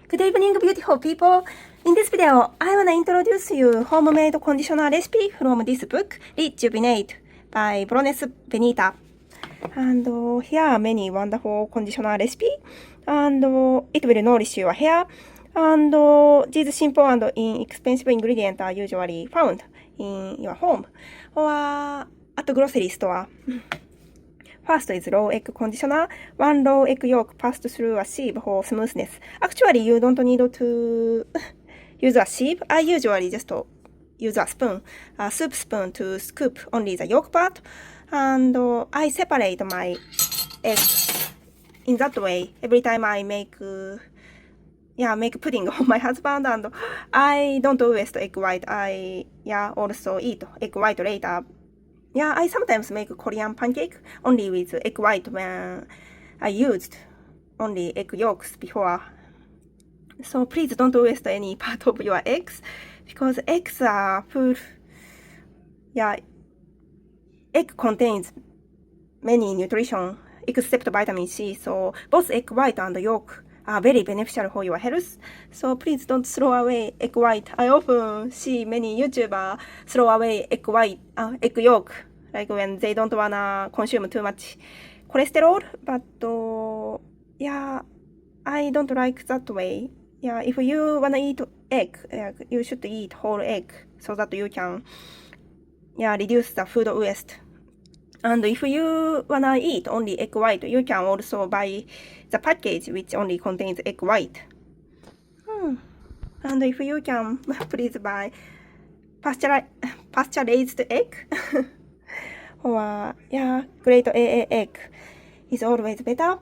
Good evening, beautiful people. In this video, I wanna introduce you homemade conditioner recipe from this book, Rejuvenate by Brones Benita. And here are many wonderful conditioner recipe, and it will nourish your hair. And these simple and inexpensive ingredients are usually found in your home or at the grocery store. First is raw egg conditioner. One raw egg yolk passed through a sieve for smoothness. Actually, you don't need to use a sieve. I usually just use a spoon, a soup spoon to scoop only the yolk part. And I separate my eggs in that way. Every time I make pudding for my husband, and I don't waste egg white. I also eat egg white later. I sometimes make Korean pancake only with egg white when I used only egg yolks before. So please don't waste any part of your eggs, because eggs are full. Egg contains many nutrition except vitamin C. So both egg white and yolk are very beneficial for your health. So please don't throw away egg white. I often see many YouTubers throw away egg yolk, like when they don't wanna consume too much cholesterol. But I don't like that way. If you wanna eat egg, you should eat whole egg so that you can reduce the food waste. And if you wanna eat only egg white, you can also buy the package which only contains egg white. And if you can, please buy pasture-raised egg. Or grade AA egg is always better.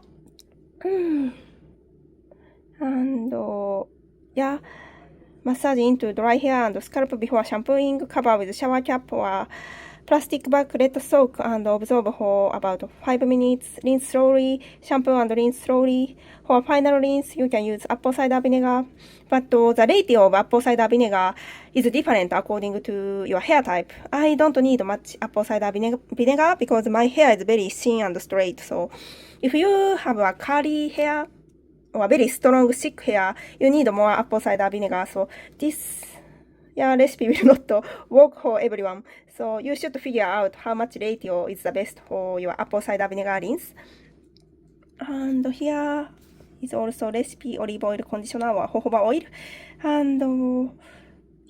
And massage into dry hair and scalp before shampooing. Cover with shower cap or plastic bag. Let soak and absorb for about 5 minutes. Rinse slowly. Shampoo and rinse slowly. For final rinse, you can use apple cider vinegar. But the ratio of apple cider vinegar is different according to your hair type. I don't need much apple cider vinegar because my hair is very thin and straight. So if you have a curly hair or very strong thick hair, you need more apple cider vinegar. So this recipe will not work for everyone. So you should figure out how much ratio is the best for your apple cider vinegar rinse. And here is also recipe olive oil conditioner or jojoba oil. And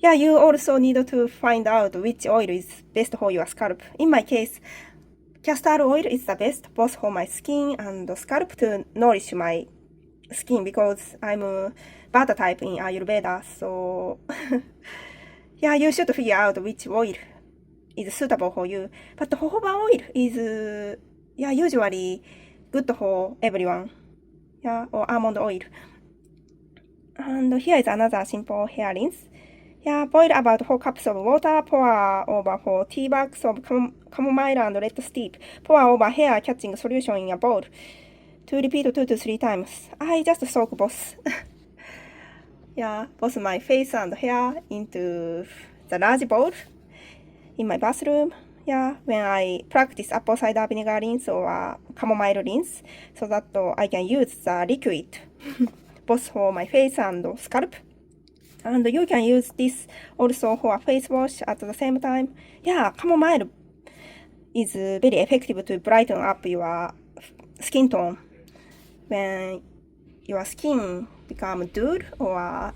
you also need to find out which oil is best for your scalp. In my case, castor oil is the best both for my skin and scalp to nourish my skin, because I'm a Vata type in Ayurveda. So you should figure out which oil is suitable for you. But jojoba oil is usually good for everyone. Or almond oil. And here is another simple hair rinse. Boil about 4 cups of water. Pour over 4 tea bags of chamomile and let steep. Pour over hair catching solution in a bowl. To repeat 2 to 3 times. I just soak both. Both my face and hair into the large bowl in my bathroom. When I practice apple cider vinegar rinse or chamomile rinse, so that I can use the liquid both for my face and scalp. And you can use this also for a face wash at the same time. Chamomile is very effective to brighten up your skin tone. When your skin becomes dull, or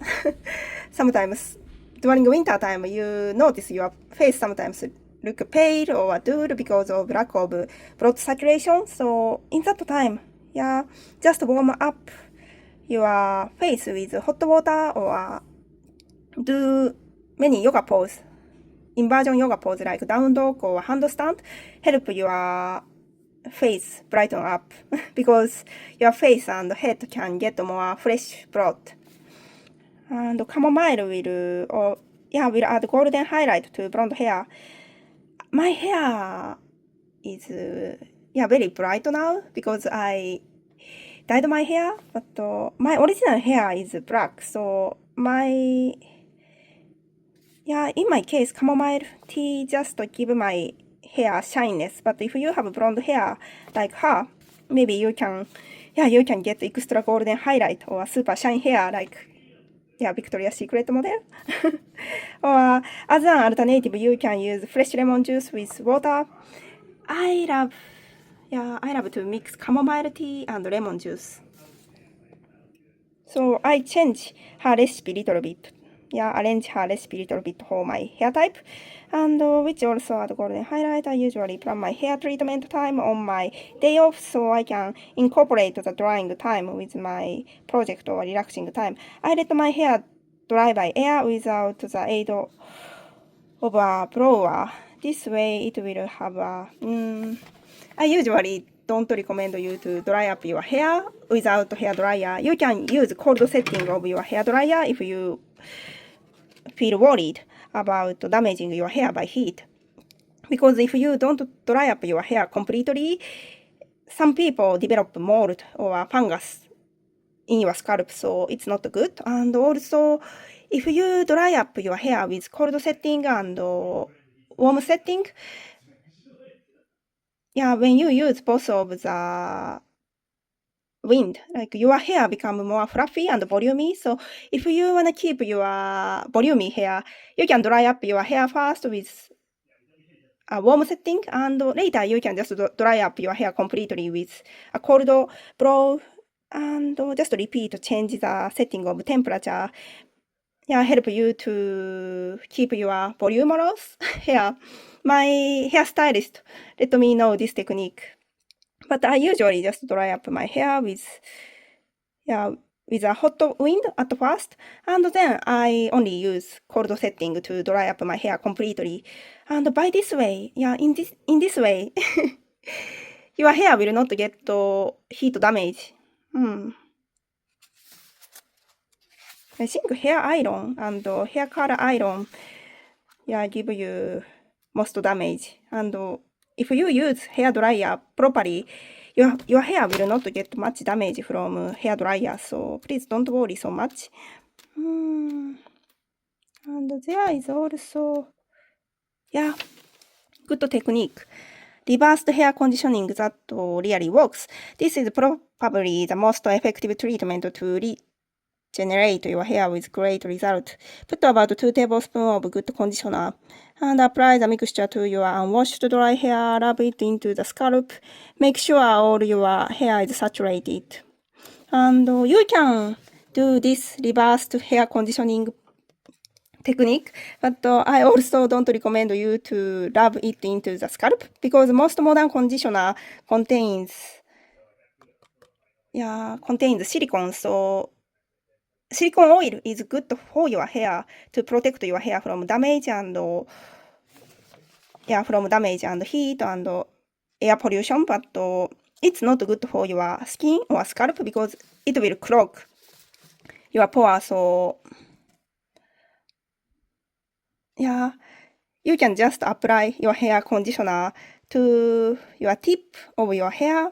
sometimes during winter time, you notice your face sometimes look pale or dull because of lack of blood circulation. So in that time, just warm up your face with hot water or do many yoga pose, inversion yoga pose like down dog or handstand, help your face brighten up because your face and head can get more fresh blood. And chamomile will add golden highlight to blonde hair. My hair is very bright now because I dyed my hair, but my original hair is black. So in my case, chamomile tea just to give my hair shyness. But if you have blonde hair like her, maybe you can yeah, you can get extra golden highlight or super shine hair like, yeah, Victoria's Secret model. Or as an alternative, you can use fresh lemon juice with water. I love to mix chamomile tea and lemon juice. So I change her recipe little bit. Yeah, arrange her recipe little bit for my hair type. And which also add golden highlight. I usually plan my hair treatment time on my day off so I can incorporate the drying time with my project or relaxing time. I let my hair dry by air without the aid of a blower. This way it will have a... I usually don't recommend you to dry up your hair without hair dryer. You can use cold setting of your hair dryer if you feel worried about damaging your hair by heat. Because if you don't dry up your hair completely, some people develop mold or fungus in your scalp, so it's not good. And also, if you dry up your hair with cold setting and warm setting, yeah, when you use both of the wind, like your hair become more fluffy and volumey. So if you want to keep your volumey hair, you can dry up your hair first with a warm setting, and later you can just dry up your hair completely with a cold blow, and just repeat, change the setting of temperature. Yeah, help you to keep your voluminous hair. My hairstylist let me know this technique. But I usually just dry up my hair with a hot wind at first, and then I only use cold setting to dry up my hair completely. And by this way, in this way, your hair will not get heat damage. I think hair iron and hair color iron, give you most damage. And if you use hair dryer properly, your hair will not get much damage from hair dryer, so please don't worry so much. And there is also, good technique. Reversed hair conditioning that really works. This is probably the most effective treatment to regenerate your hair with great result. Put about 2 tablespoons of good conditioner and apply the mixture to your unwashed dry hair. Rub it into the scalp. Make sure all your hair is saturated. And you can do this reversed hair conditioning technique, but I also don't recommend you to rub it into the scalp because most modern conditioner contains silicone, so silicone oil is good for your hair to protect your hair from damage and heat and air pollution, but it's not good for your skin or scalp because it will clog your pores. So you can just apply your hair conditioner to your tip of your hair,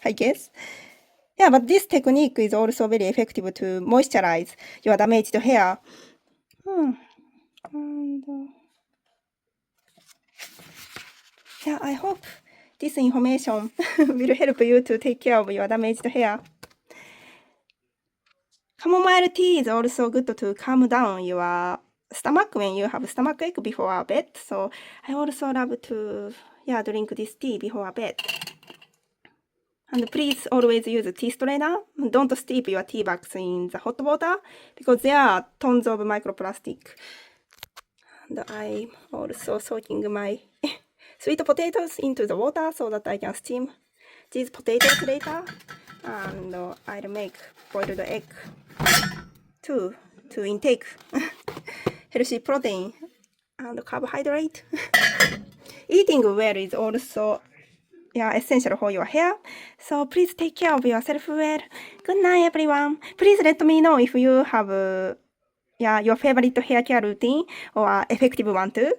I guess. But this technique is also very effective to moisturize your damaged hair. And I hope this information will help you to take care of your damaged hair. Chamomile tea is also good to calm down your stomach when you have stomachache before bed. So I also love to drink this tea before bed. And please always use tea strainer. Don't steep your tea bags in the hot water because there are tons of microplastic. And I'm also soaking my sweet potatoes into the water so that I can steam these potatoes later. And I'll make boiled egg to intake healthy protein and carbohydrate. Eating well is also essential for your hair. So please take care of yourself well. Good night, everyone. Please let me know if you have your favorite hair care routine or effective one too.